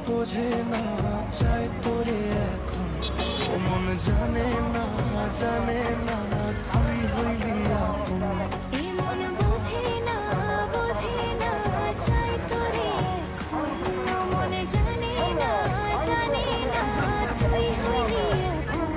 বোঝে না চাই তোরে এখন। ও মন জানে না তুই হইলি আপন। এ মন বোঝে না চাই তোরে এখন। ও মন জানে না তুই হইলি আপন।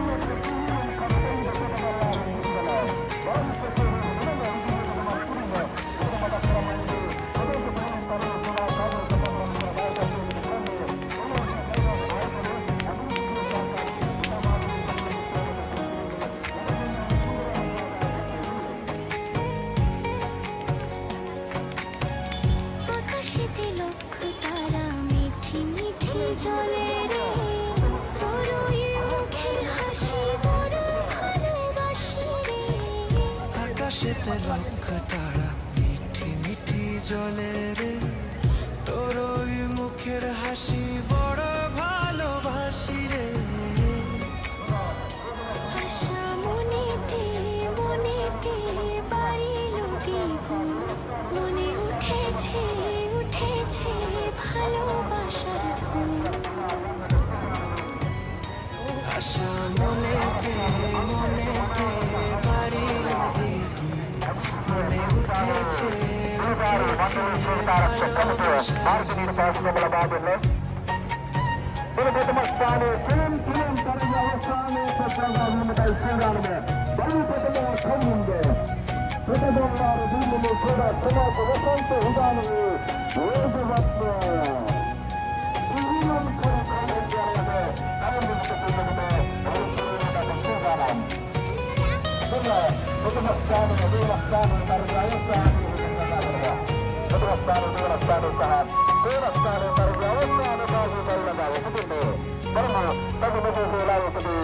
আকাশেতে লক্ষ তারা মিঠি মিঠি জলে রে, তোর ওই মুখের হাসি বড় ভালোবাসি রে। আকাশেতে লক্ষ তারা মিঠি মিঠি জলে রে, তোর ওই মুখের হাসি বড় ভালোবাসি রে। আশা মনেতে বাড়িল দ্বিগুণ, মনে উঠেছে ভালোবাসার ধুম। আশা মনেতে বাড়িল দ্বিগুণ, মনে উঠেছে ভালোবাসার ধুম। प्रथम स्थाने फिल्म पर्यवस्थाने प्रधानमंत्री ಮುಂದೆ ಪ್ರತಿದೊಂದಾರು ಬೀಳಿಗೆ ಕೂಡ ಸಮಾಜ ವಸಂತ ಉದಾಹರಣೆ ವೇದವತ್ವ ಪ್ರಥಮ ಸ್ಥಾನ ದೇವಸ್ಥಾನ ದೇವಸ್ಥಾನ ಸಹ ದೇವಸ್ಥಾನ ಪರ್ಯಾವಸ್ಥಾನ ಬಾಜು ಬಲ್ಲದ ಹೊಸದಿದೆ ಪರಮ ತಗಮದು ಸೇಲಾಗುತ್ತದೆ.